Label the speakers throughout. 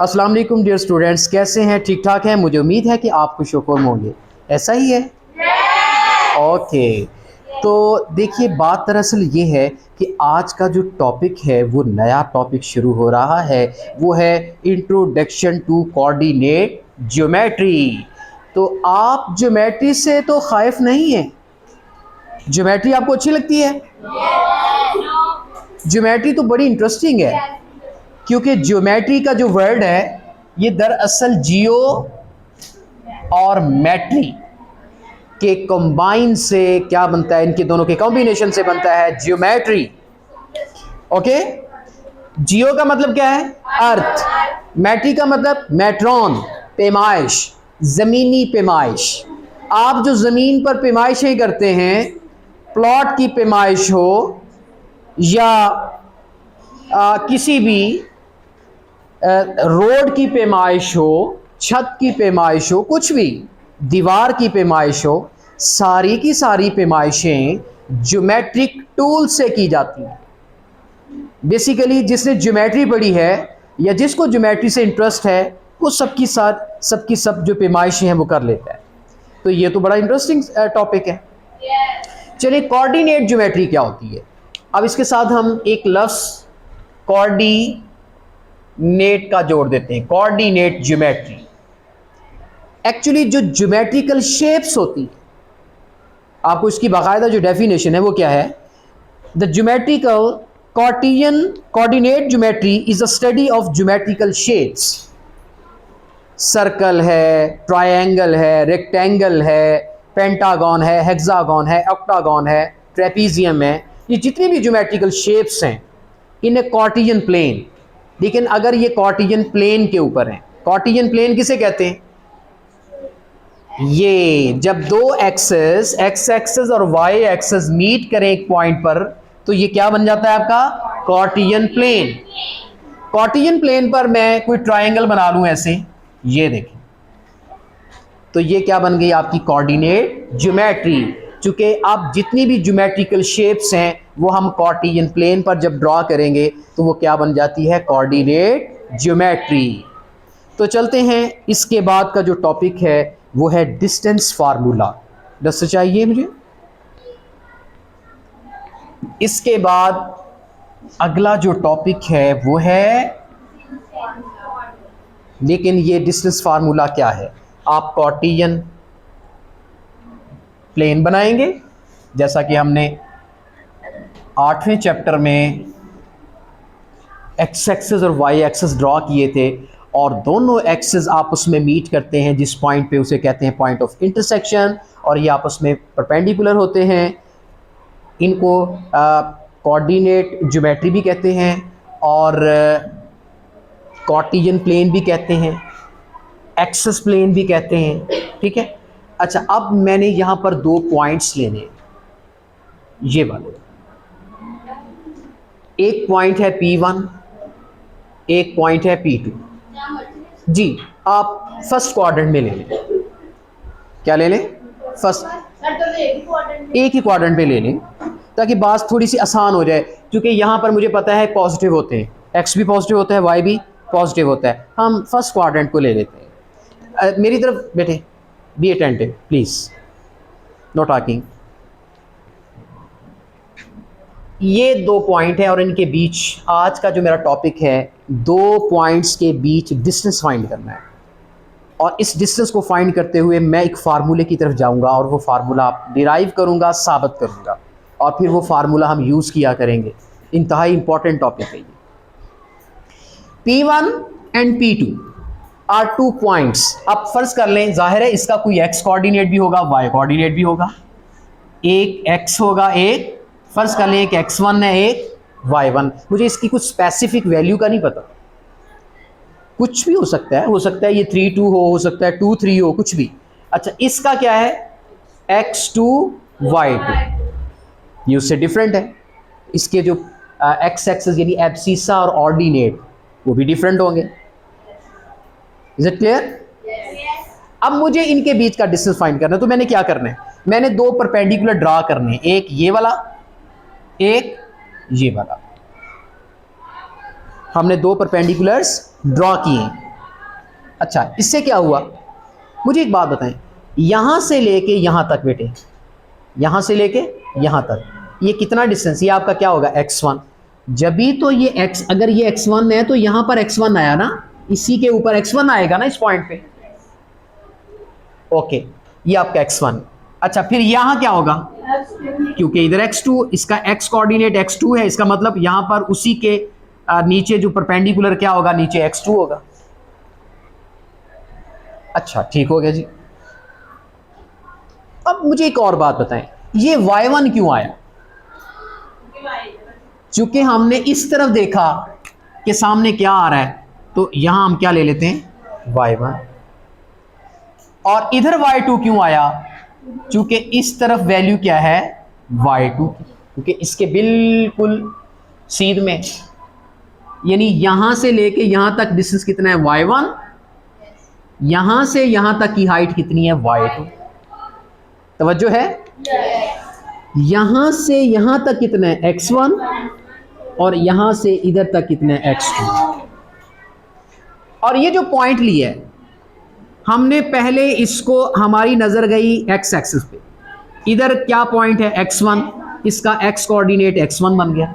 Speaker 1: अस्सलाम वालेकुम dear students, कैसे हैं? ठीक ठाक हैं? मुझे उम्मीद है कि आप खुश होंगे। ऐसा ही है? ओके। तो देखिए, बात दरअसल ये है कि आज का जो टॉपिक है वो नया टॉपिक शुरू हो रहा है। वो है इंट्रोडक्शन टू कोऑर्डिनेट ज्योमेट्री। तो आप ज्योमेट्री से तो खाइफ नहीं हैं? ज्योमेट्री आपको अच्छी लगती है? ज्योमेट्री तो बड़ी इंटरेस्टिंग है, क्योंकि ज्योमेट्री का जो वर्ड है ये दरअसल जियो और मैट्री के कंबाइन से क्या बनता है, इनके दोनों के कॉम्बिनेशन से बनता है ज्योमेट्री। ओके। जियो का मतलब क्या है? अर्थ। मैट्री का मतलब मैट्रॉन, पैमाइश, जमीनी पैमाइश। आप जो जमीन पर पैमाइशें करते हैं, प्लॉट की पैमाइश हो या किसी भी रोड की पैमाइश हो, छत की पैमाइश हो, कुछ भी, दीवार की पैमाइश हो, सारी की सारी पैमाइशें ज्योमेट्रिक टूल से की जाती हैं। बेसिकली जिसने ज्योमेट्री पढ़ी है या जिसको ज्योमेट्री से इंटरेस्ट है वो सबकी सब जो पैमाइशें हैं वो कर लेता है। तो ये तो बड़ा इंटरेस्टिंग टॉपिक है। चलिए, कोऑर्डिनेट ज्योमेट्री क्या होती है? अब इसके साथ हम एक लफ्ज़ कोऑर्डिनेट का जोड़ देते हैं। कोऑर्डिनेट ज्योमेट्री एक्चुअली जो ज्योमेट्रिकल शेप्स होती है, आपको इसकी बाकायदा जो डेफिनेशन है वो क्या है? The geometrical Cartesian coordinate geometry is a study of geometrical shapes. Circle है, ट्रायंगल है, रेक्टेंगल है, पेंटागन है, हेक्सागन है, ऑक्टागन है, ट्रेपीजियम है, ये जितनी भी ज्योमेट्रिकल शेप्स हैं इन ए कार्टेशियन प्लेन। लेकिन अगर ये कार्टेशियन प्लेन के ऊपर हैं, कार्टेशियन प्लेन किसे कहते हैं? ये जब दो एक्सेस, एक्स एक्सेस और वाई एक्सेस मीट करें एक पॉइंट पर, तो ये क्या बन जाता है आपका? Cartesian plane. कार्टेशियन प्लेन पर मैं कोई ट्रायंगल बना लूं ऐसे, ये देखें, तो ये क्या बन गई? आपकी कोऑर्डिनेट ज्योमेट्री। चूंकि आप जितनी भी ज्योमेट्रिकल शेप्स हैं वो हम कार्टेशियन प्लेन पर जब ड्रॉ करेंगे तो वो क्या बन जाती है? Coordinate geometry. तो चलते हैं, इसके बाद का जो टॉपिक है वो है डिस्टेंस फार्मूला। दस चाहिए मुझे। इसके बाद अगला जो टॉपिक है वो है, लेकिन ये डिस्टेंस फार्मूला क्या है? आप कार्टेशियन प्लेन बनाएंगे, जैसा कि हमने 8वें चैप्टर में एक्स एक्सिस और वाई एक्सिस ड्रॉ किए थे, और दोनों एक्सिस आपस में मीट करते हैं जिस पॉइंट पे, उसे कहते हैं पॉइंट ऑफ इंटरसेक्शन, और ये आपस में परपेंडिकुलर होते हैं। इनको कोऑर्डिनेट ज्योमेट्री भी कहते हैं और कार्टेशियन प्लेन भी कहते हैं, एक्सिस प्लेन भी कहते हैं। ठीक है। अच्छा, अब मैंने यहां पर दो पॉइंट्स लेने हैं, ये वाले। एक पॉइंट है P1, एक पॉइंट है P2। जी, आप फर्स्ट क्वाड्रेंट में ले लें। क्या ले लें? फर्स्ट, एक ही क्वाड्रेंट पे ले लें ताकि बात थोड़ी सी आसान हो जाए, क्योंकि यहाँ पर मुझे पता है पॉजिटिव होते हैं, एक्स भी पॉजिटिव होता है, वाई भी पॉजिटिव होता है। हम फर्स्ट क्वाड्रेंट को ले लेते हैं। मेरी तरफ बेटे, be attentive please, know talking. ये दो पॉइंट है और इनके बीच आज का जो मेरा टॉपिक है, दो पॉइंट्स के बीच डिस्टेंस फाइंड करना है। और इस डिस्टेंस को फाइंड करते हुए मैं एक फार्मूले की तरफ जाऊंगा और वो फार्मूला डिराइव करूंगा, साबित करूंगा, और फिर वो फार्मूला हम यूज़ किया करेंगे। इंतहाई इंपॉर्टेंट टॉपिक है ये। P1 and P2 are two points. आप फर्ज कर लें, जाहिर है इसका कोई एक्स कोऑर्डिनेट भी होगा, वाई कोऑर्डिनेट भी होगा। एक एक्स होगा, एक फर्ज कर लें एक x1 है, एक y1। मुझे इसकी कुछ स्पेसिफिक वैल्यू का नहीं पता, कुछ भी हो सकता है ये 3 2 हो सकता है 2 3 हो, कुछ भी। अच्छा, इसका क्या है? x2 y2, ये उससे डिफरेंट है। इसके जो x एक्सिस यानी एब्सिसा और ऑर्डिनेट वो भी डिफरेंट होंगे। Is it clear? अब मुझे इनके बीच का डिस्टेंस फाइंड करना है, तो मैंने क्या करना है? मैंने दो परपेंडिकुलर ड्रा करने हैं, एक ये वाला, एक ये वाला। हमने दो परपेंडिकुलर्स ड्रॉ किए। अच्छा, इससे क्या हुआ, मुझे एक बात बताएं, यहां से लेके यहां तक बेटे, यहां से लेके यहां तक ये कितना डिस्टेंस, ये आपका क्या होगा x1। जब भी तो ये x, अगर ये x1 है तो यहां पर x1 आया ना, इसी के ऊपर x1 आएगा ना इस पॉइंट पे। ओके, ये आपका x1। अच्छा, फिर यहां क्या होगा, क्योंकि इधर x2, इसका x कोऑर्डिनेट x2 है, इसका मतलब यहां पर उसी के नीचे जो परपेंडिकुलर क्या होगा, नीचे x2 होगा। अच्छा, ठीक हो गया जी। अब मुझे एक और बात बताएं, ये y1 क्यों आया? चूंकि हमने इस तरफ देखा कि सामने क्या आ रहा है, तो यहां हम क्या ले लेते हैं, y1। और इधर y2 क्यों आया? चूंकि इस तरफ वैल्यू क्या है, y2, क्योंकि इसके बिल्कुल सीध में, यानी यहां से लेके यहां तक डिस्टेंस कितना है, y1। यहां से यहां तक की हाइट कितनी है, y2। तवज्जो है? यहां से यहां तक कितना है, x1, और यहां से इधर तक कितना है, x2। और ये जो पॉइंट लिया है हमने, पहले इसको हमारी नजर गई x एक्सिस पे, इधर क्या पॉइंट है, x1, इसका x कोऑर्डिनेट x1 बन गया।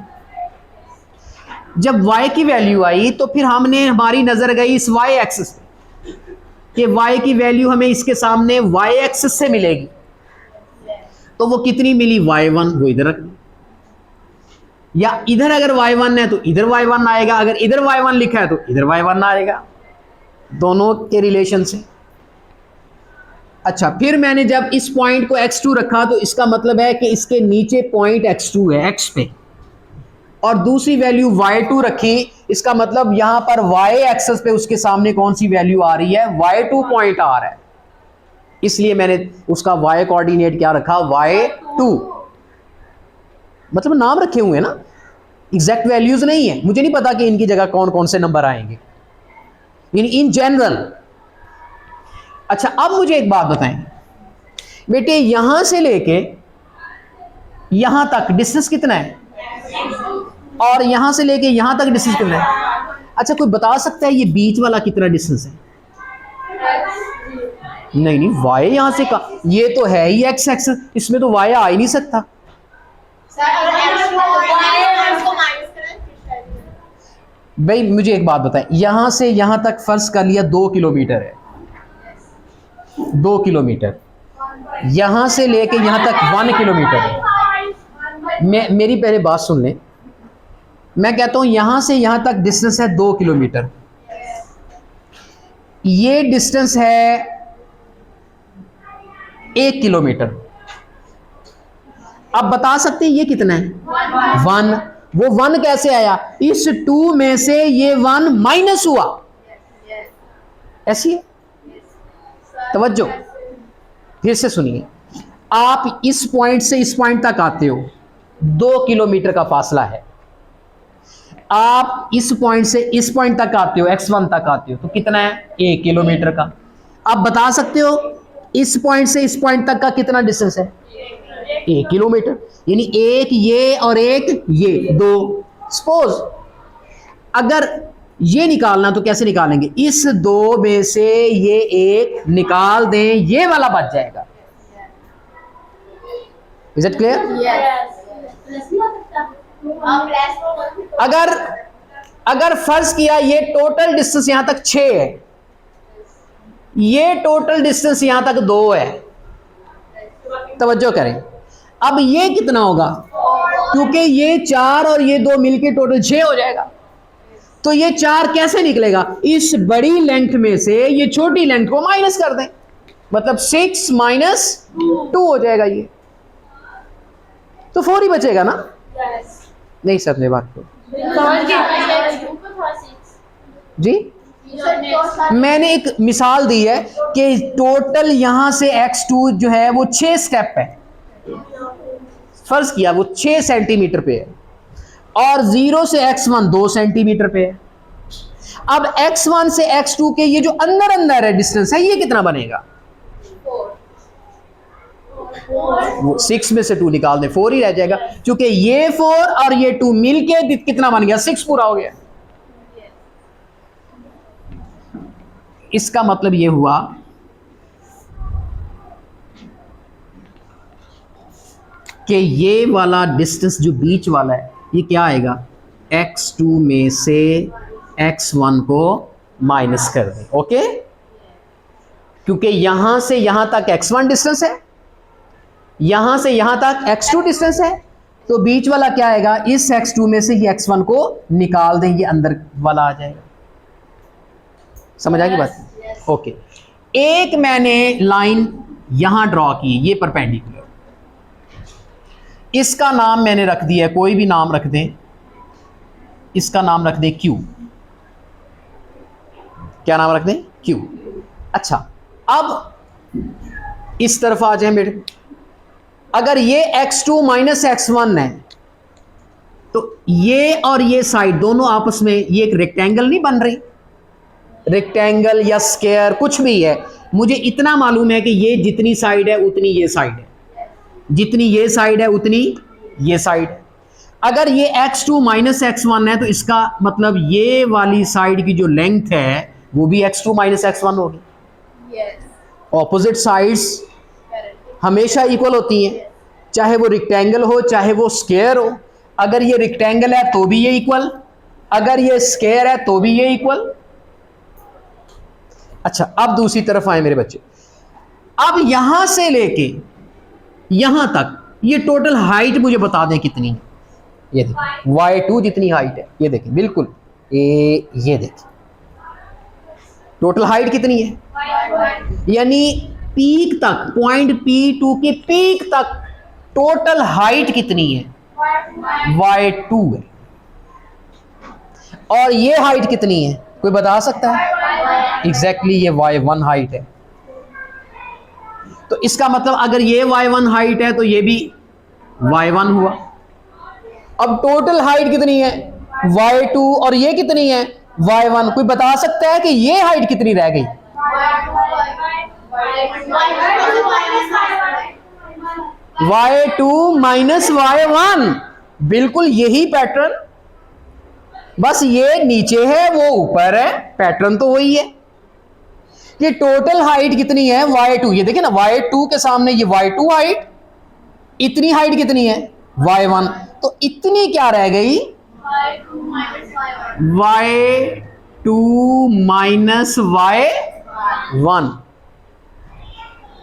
Speaker 1: जब y की वैल्यू आई तो फिर हमने, हमारी नजर गई इस y एक्सिस पे कि y की वैल्यू हमें इसके सामने y एक्सिस से मिलेगी, तो वो कितनी मिली, y1, वो इधर रख दी। या इधर अगर y1 है तो इधर y1 आएगा, अगर इधर y1 लिखा है तो इधर y1 आएगा, दोनों के रिलेशन से। अच्छा, फिर मैंने जब इस पॉइंट को x2 रखा तो इसका मतलब है कि इसके नीचे पॉइंट x2 है, x पे, और दूसरी वैल्यू y2 रखी, इसका मतलब यहां पर y एक्सिस पे उसके सामने कौन सी वैल्यू आ रही है, y2 पॉइंट आ रहा है, इसलिए मैंने उसका y कोऑर्डिनेट क्या रखा, y2। मतलब नाम रखे हुए हैं ना, एग्जैक्ट वैल्यूज नहीं है, मुझे नहीं पता कि इनकी जगह कौन कौन से नंबर आएंगे, इन जनरल। अच्छा, अब मुझे एक बात बताएं बेटे, यहां से लेके यहां तक डिस्टेंस कितना है, और यहां से लेके यहां तक डिस्टेंस कितना है? अच्छा, कोई बता सकता है ये बीच वाला कितना डिस्टेंस है? नहीं नहीं, y यहां से का, ये तो है ही x एक्सिस, इसमें तो y आ ही नहीं सकता। भाई मुझे एक बात बताएं, यहां से यहां तक फर्ज कर लिया 2 किलोमीटर है, 2 किलोमीटर, यहां से लेके यहां तक 1 किलोमीटर है। मेरी पहले बात सुन लें, मैं कहता हूं यहां से यहां तक डिस्टेंस है 2 किलोमीटर, ये डिस्टेंस है 1 किलोमीटर। अब बता सकते हैं ये कितना है, 1। वो 1 कैसे आया, इस 2 में से ये 1 माइनस हुआ, ऐसी है। तवज्जो, फिर से सुनिए, आप इस पॉइंट से इस पॉइंट तक आते हो, 2 किलोमीटर का फासला है, आप इस पॉइंट से इस पॉइंट तक आते हो, x1 तक आते हो, तो कितना है, 1 किलोमीटर का। आप बता सकते हो इस पॉइंट से इस पॉइंट तक का कितना डिस्टेंस है, 1 किलोमीटर, यानी एक ये और एक ये, 2। सपोज अगर ये निकालना तो कैसे निकालेंगे, इस 2 में से ये 1 निकाल दें, ये वाला बच जाएगा। Is it clear? अगर फर्ज किया ये टोटल डिस्टेंस यहां तक 6 है, ये टोटल डिस्टेंस यहां तक 2 है, तवज्जो करें, अब ये कितना होगा, क्योंकि ये 4 और ये 2 मिलके टोटल 6 हो जाएगा। तो ये 4 कैसे निकलेगा, इस बड़ी लेंथ में से ये छोटी लेंथ को माइनस कर दें, मतलब 6 माइनस 2 हो जाएगा, ये तो 4 ही बचेगा ना। नहीं समझे बात को जी, मैंने एक मिसाल दी है कि टोटल यहां से x2 जो है वो 6 स्टेप है, फर्ज किया वो 6 सेंटीमीटर पे है, और 0 से x1 2 सेंटीमीटर पे है। अब x1 से x2 के ये जो अंदर अंदर है डिस्टेंस है, ये कितना बनेगा, वो 6 में से 2 निकाल दें, 4 ही रह जाएगा, क्योंकि ये 4 और ये 2 मिलके कितना बन गया, 6 पूरा हो गया। इसका मतलब ये हुआ कि ये वाला डिस्टेंस जो बीच वाला है ये क्या आएगा, x2 में से x1 को माइनस कर दें। ओके, क्योंकि यहां से यहां तक x1 डिस्टेंस है, यहां से यहां तक x2 डिस्टेंस है, तो बीच वाला क्या आएगा, इस x2 में से ये x1 को निकाल दें, ये अंदर वाला आ जाएगा। समझ आ गई बात? ओके, एक मैंने लाइन यहां ड्रॉ की, ये परपेंडिकुलर, इसका नाम मैंने रख दिया है, कोई भी नाम रख दें, इसका नाम रख दें Q। क्या नाम रख दें? Q। अच्छा, अब इस तरफ आ जाए बेटे, अगर ये x2 माइनस x1 है तो ये और ये साइड दोनों आपस में ये एक रेक्टेंगल नहीं बन रही, रेक्टेंगल या स्क्वायर कुछ भी है, मुझे इतना मालूम है कि ये जितनी साइड है उतनी ये साइड है, जितनी ये साइड है उतनी ये साइड है। अगर ये x2 माइनस x1 है तो इसका मतलब ये वाली साइड की जो लेंथ है वो भी x2 माइनस x1 होगी। ऑपोजिट साइड्स हमेशा इक्वल होती हैं, चाहे वो रेक्टेंगल हो चाहे वो स्क्वायर हो। अगर ये रेक्टेंगल है तो भी ये इक्वल, अगर ये स्क्वायर है तो भी ये इक्वल। अच्छा, अब दूसरी तरफ आए मेरे बच्चे, अब यहां से लेके यहां तक ये टोटल हाइट मुझे बता दें कितनी है। ये देखिए y2 जितनी हाइट है, ये देखिए बिल्कुल ये देखिए टोटल हाइट कितनी है, यानी पीक तक, पॉइंट P2 के पीक तक टोटल हाइट कितनी है, y2 है। और ये हाइट कितनी है, कोई बता सकता है? एग्जैक्टली ये y1 हाइट है। तो इसका मतलब अगर ये y1 हाइट है तो ये भी y1 हुआ। अब टोटल हाइट कितनी है, y2, और ये कितनी है, y1। कोई बता सकता है कि ये हाइट कितनी रह गई? y2 माइनस y1, बिल्कुल यही पैटर्न, बस ये नीचे है वो ऊपर है, पैटर्न तो वही है। ये टोटल हाइट कितनी है, y2। ये देखिए ना, y2 के सामने ये y2 हाइट, इतनी हाइट कितनी है, y1। तो इतनी क्या रह गई, y2 माइनस y1।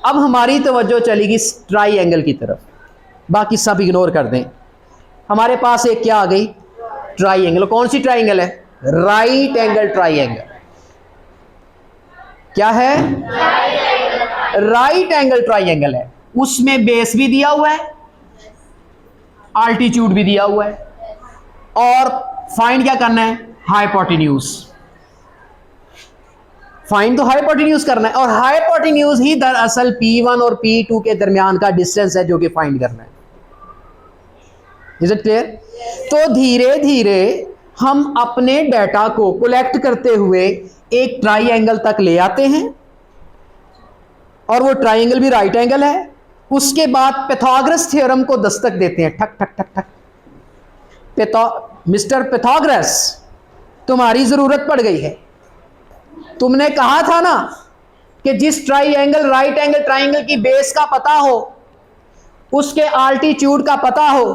Speaker 1: अब हमारी तवज्जो चलेगी ट्राइंगल की तरफ, बाकी सब इग्नोर कर दें। हमारे पास एक क्या आ गई, ट्राइंगल। कौन सी ट्राइंगल है, राइट एंगल ट्राइंगल। क्या है, राइट एंगल ट्राइंगल है। उसमें बेस भी दिया हुआ है, आल्टीट्यूड भी दिया हुआ है, और फाइंड क्या करना है, हाइपोटेन्यूज। फाइंड तो हाइपोटेन्यूज करना है, और हाइपोटेन्यूज ही दरअसल P1 और P2 के दरमियान का डिस्टेंस है जो कि फाइंड करना है। Is it clear? तो धीरे धीरे हम अपने डेटा को कलेक्ट करते हुए एक ट्राइंगल तक ले आते हैं, और वो ट्राइंगल भी राइट एंगल है। उसके बाद पाइथागोरस थ्योरम को दस्तक देते हैं, ठक ठक ठक ठक। मिस्टर पाइथागोरस, तुम्हारी जरूरत पड़ गई है। तुमने कहा था ना कि जिस ट्राइंगल, राइट एंगल ट्राइंगल की बेस का पता हो, उसके आल्टीट्यूड का पता हो,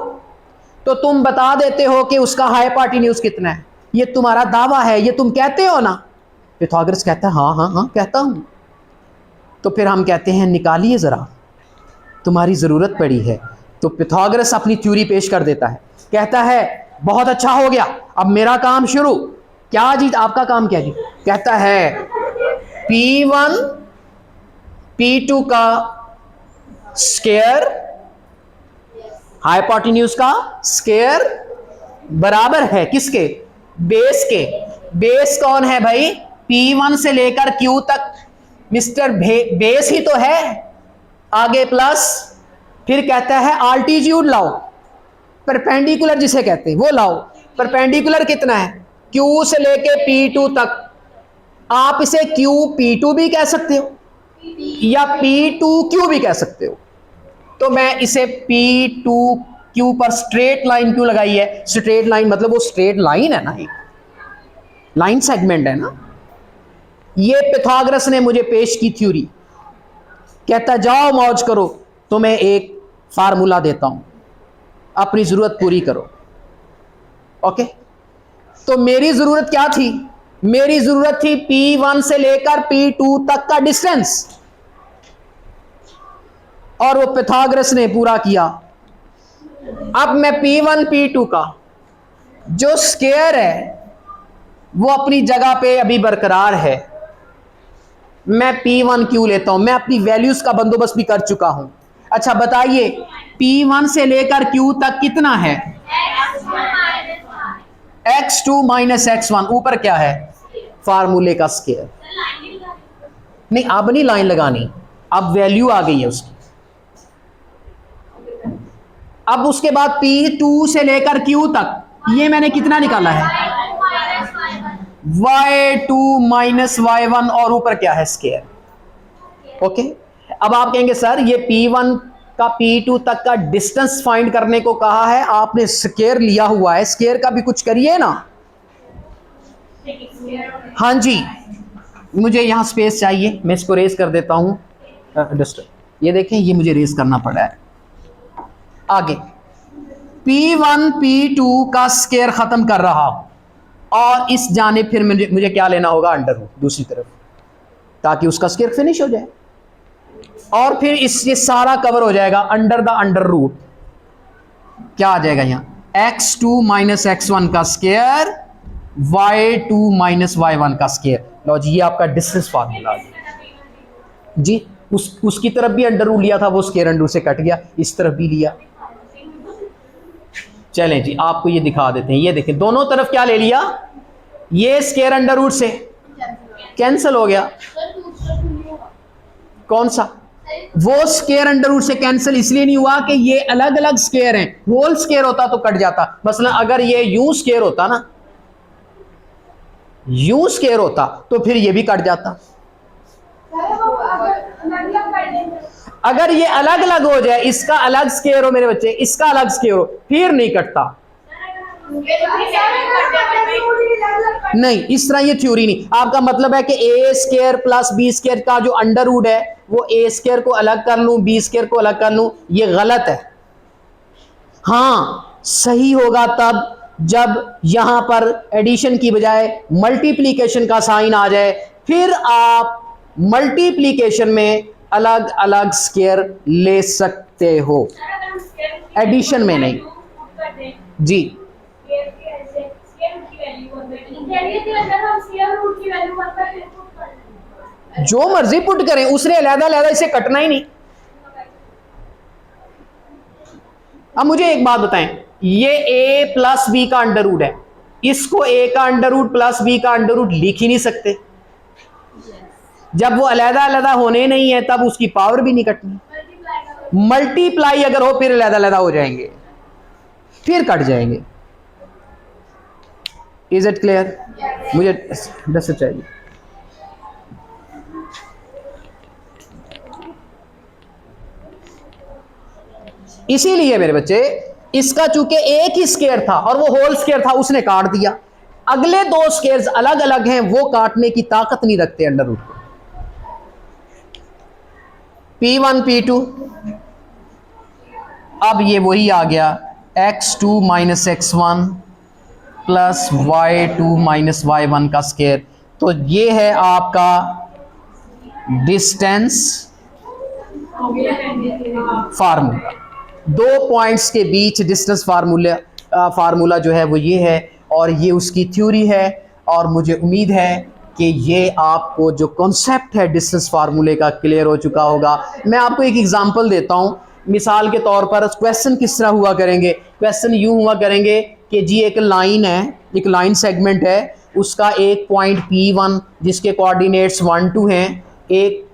Speaker 1: तो तुम बता देते हो कि उसका हाइपोटेन्यूज कितना है। ये तुम्हारा दावा है, ये तुम कहते हो ना। पाइथागोरस कहता है हाँ हाँ हाँ कहता हूं। तो फिर हम कहते हैं निकालिए जरा, तुम्हारी जरूरत पड़ी है। तो पाइथागोरस अपनी थ्योरी पेश कर देता है, कहता है बहुत अच्छा हो गया, अब मेरा काम शुरू। क्या जी, आपका काम क्या जी? कहता है P1 P2 का स्क्वायर, हाइपोटेन्यूज का स्क्वायर बराबर है किसके, बेस के। बेस कौन है भाई, P1 से लेकर Q तक मिस्टर बेस ही तो है, आगे प्लस, फिर कहता है आल्टीट्यूड लाओ, परपेंडिकुलर जिसे कहते हैं वो लाओ। परपेंडिकुलर कितना है, Q से लेके P2 तक। आप इसे Q P2 भी कह सकते हो या P2Q भी कह सकते हो। तो मैं इसे P2Q पर स्ट्रेट लाइन क्यों लगाई है, स्ट्रेट लाइन मतलब वो स्ट्रेट लाइन है ना, एक लाइन सेगमेंट है ना। ये पिथागोरस ने मुझे पेश की थ्योरी, कहता जाओ मौज करो, तो मैं एक फार्मूला देता हूं, अपनी जरूरत पूरी करो। ओके, तो मेरी जरूरत क्या थी? मेरी जरूरत थी P1 से लेकर P2 तक का डिस्टेंस, और वो पिथागोरस ने पूरा किया। अब मैं P1 P2 का जो स्क्वायर है वो अपनी जगह पे अभी बरकरार है, मैं P1 क्यों लेता हूं? मैं अपनी वैल्यूज का बंदोबस्त भी कर चुका हूं। अच्छा बताइए, P1 से लेकर Q तक कितना है? x2 माइनस x1, ऊपर क्या है? फार्मूले का स्क्वायर। नहीं, अब नहीं लाइन लगानी, अब वैल्यू आ गई है उसकी। अब उसके बाद P2 से लेकर Q तक, ये मैंने कितना निकाला है? y2 माइनस y1, और ऊपर क्या है? स्क्वायर। ओके, अब आप कहेंगे सर ये P1 का P2 तक का डिस्टेंस फाइंड करने को कहा है, आपने स्क्वायर लिया हुआ है, स्क्वायर का भी कुछ करिए ना। हाँ जी, मुझे यहां स्पेस चाहिए, मैं इसको रेस कर देता हूं। ये देखें, ये मुझे रेस करना पड़ा है। आगे P1 P2 का स्क्वायर खत्म कर रहा हूं, और इस जाने फिर मुझे क्या लेना होगा? अंडर रूट दूसरी तरफ, ताकि उसका स्क्वायर फिनिश हो जाए, और फिर ये सारा कवर हो जाएगा अंडर द अंडर रूट। क्या आ जाएगा यहां? x2 माइनस x1 का स्क्वायर, y2 माइनस y1 का स्क्वायर। लो जी, ये आपका डिस्टेंस फार्मूला जी। उसकी तरफ भी अंडर रूट लिया था, वो स्क्वायर अंडर रूट से कट गया, इस तरफ भी लिया। चलें जी, आपको ये दिखा देते हैं। ये देखें, दोनों तरफ क्या ले लिया? ये स्क्वायर अंडर रूट से कैंसिल हो गया। कौन सा? वो स्क्वायर अंडर रूट से कैंसिल इसलिए नहीं हुआ कि ये अलग अलग स्क्वायर हैं, होल स्क्वायर होता तो कट जाता। मसलन अगर ये यू स्क्वायर होता ना, यू स्क्वायर होता तो फिर ये भी कट जाता। अगर ये अलग अलग हो जाए, इसका अलग स्क्वायर हो मेरे बच्चे, इसका अलग स्क्वायर हो, फिर नहीं कटता। नहीं, इस तरह ये थ्योरी नहीं। आपका मतलब है कि ए स्क्वायर प्लस बी स्क्वायर का जो अंडर रूट है वो ए स्क्वायर को अलग कर लूं, बी स्क्वायर को अलग कर लूं, ये गलत है। हाँ, सही होगा तब जब यहां पर एडिशन की बजाय मल्टीप्लीकेशन का साइन आ जाए, फिर आप मल्टीप्लीकेशन में अलग अलग स्क्वायर ले सकते हो, एडिशन में नहीं जी। जो मर्जी पुट करें, उसने अलग अलग इसे कटना ही नहीं। अब मुझे एक बात बताएं, ये a प्लस बी का अंडर रूट है, इसको a का अंडर रूट प्लस बी का अंडर रूट लिख ही नहीं सकते। जब वो अलहदा अलहदा होने नहीं है तब उसकी पावर भी नहीं कटनी। मल्टीप्लाई अगर हो फिर अलहदा अलहदा हो जाएंगे, फिर कट जाएंगे। Is it clear? मुझे दस चाहिए। इसीलिए मेरे बच्चे, इसका चूंकि एक ही स्क्वायर था और वो होल स्क्वायर था, उसने काट दिया। अगले दो स्क्वायर्स अलग अलग हैं, वो काटने की ताकत नहीं रखते अंडर रूट को। P1 P2, अब ये वही आ गया, x2 minus x1 plus y2 minus y1 का स्क्वायर। तो ये है आपका डिस्टेंस फार्मूला। दो पॉइंट्स के बीच डिस्टेंस फार्मूला जो है वो ये है, और ये उसकी थ्योरी है। और मुझे उम्मीद है कि ये आपको जो कॉन्सेप्ट है डिस्टेंस फार्मूले का क्लियर हो चुका होगा। मैं आपको एक एग्जांपल देता हूं। मिसाल के तौर पर क्वेश्चन किस तरह हुआ करेंगे? क्वेश्चन यूं हुआ करेंगे कि जी एक लाइन है, एक लाइन सेगमेंट है, उसका एक पॉइंट P1 जिसके कोऑर्डिनेट्स 1 2 हैं, एक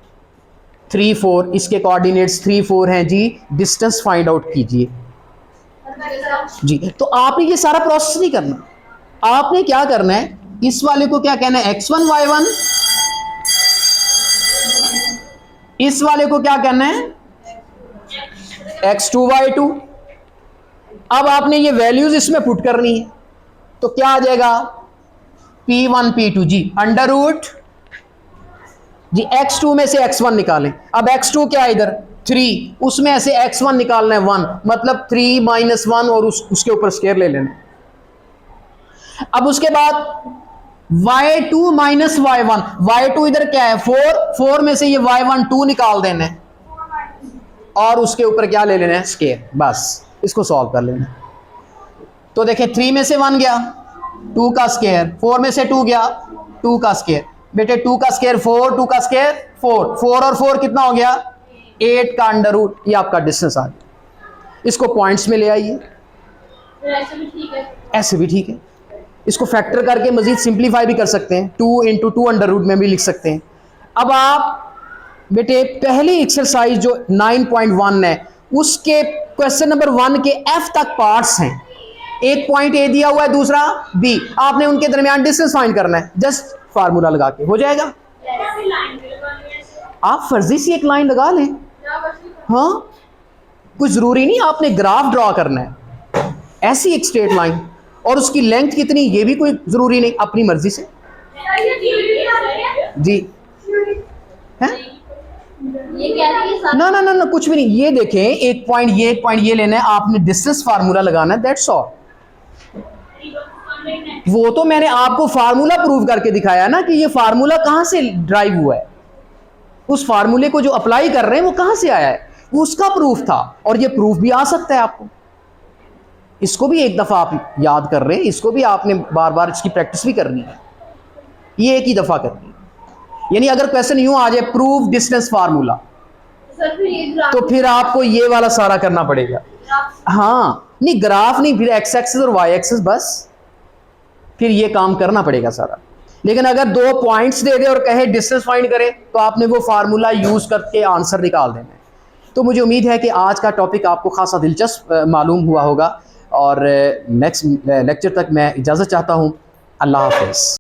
Speaker 1: 3 4 इसके कोऑर्डिनेट्स 3 4 हैं जी। डिस्टेंस फाइंड आउट कीजिए जी। तो आपने ये सारा प्रोसेस नहीं करना, आपने क्या करना है, इस वाले को क्या कहना है? x1 y1, इस वाले को क्या कहना है? x2 y2। अब आपने ये वैल्यूज इसमें पुट करनी है, तो क्या आ जाएगा? P1 P2 जी, अंडर रूट जी x2 में से x1 निकालें। अब x2 क्या है इधर 3, उसमें से x1 निकालना है 1, मतलब 3 माइनस 1 और उसके ऊपर स्क्वायर ले लेना। अब उसके बाद y2 माइनस y1, y2 इधर क्या है 4, 4 में से ये y1 2 निकाल देना है और उसके ऊपर क्या ले लेना है स्क्वायर, बस इसको सॉल्व कर लेना। तो देखें 3 में से 1 गया 2 का स्क्वायर, 4 में से 2 गया 2 का स्क्वायर, बेटे 2 का स्क्वायर 4, 2 का स्क्वायर 4, 4 और 4 कितना हो गया 8 का अंडर रूट, ये आपका डिस्टेंस आ गया। इसको पॉइंट्स में ले आइए, ऐसे भी ठीक है। इसको फैक्टर करके मजीद सिंप्लीफाई भी कर सकते हैं, 2 इंटू 2 अंडर रूट में भी लिख सकते हैं। अब आप बेटे पहली एक्सरसाइज जो 9.1 है उसके क्वेश्चन नंबर 1 के F तक पार्ट्स हैं, एक पॉइंट ए दिया हुआ है दूसरा बी, आपने उनके दरमियान डिस्टेंस फाइंड करना है, जस्ट फार्मूला लगा के हो जाएगा। आप फर्जी सी एक लाइन लगा लें, हाँ कुछ जरूरी नहीं आपने ग्राफ ड्रॉ करना है, ऐसी एक स्ट्रेट लाइन, और उसकी लेंथ कितनी ये भी कोई जरूरी नहीं, अपनी मर्जी से जी है ना ना ना ना कुछ भी नहीं। ये देखें एक पॉइंट ये लेना है, आपने डिस्टेंस फार्मूला लगाना है, दैट्स ऑल। वो तो मैंने आपको फार्मूला प्रूव करके दिखाया ना कि ये फार्मूला कहां से ड्राइव हुआ है, उस फार्मूले को जो अप्लाई कर रहे हैं वो कहां से आया है, उसका प्रूफ था, और ये प्रूफ भी आ सकता है आपको। इसको भी एक दफा आप याद कर रहे हैं, इसको भी आपने बार बार इसकी प्रैक्टिस भी करनी है, ये एक ही दफा करनी है। यानी अगर क्वेश्चन यूं आ जाए प्रूव डिस्टेंस फार्मूला, तो फिर आपको ये वाला सारा करना पड़ेगा। हाँ नहीं ग्राफ नहीं, फिर एक्स एक्सिस और वाई एक्सिस, बस फिर ये काम करना पड़ेगा सारा। लेकिन अगर 2 पॉइंट्स दे दे और कहे डिस्टेंस फाइंड करें, तो आपने वो फार्मूला यूज करके आंसर निकाल देना है। तो मुझे उम्मीद है कि आज का टॉपिक आपको खासा दिलचस्प मालूम हुआ होगा, और नेक्स्ट लेक्चर तक मैं इजाज़त चाहता हूँ। अल्लाह हाफ़िज़।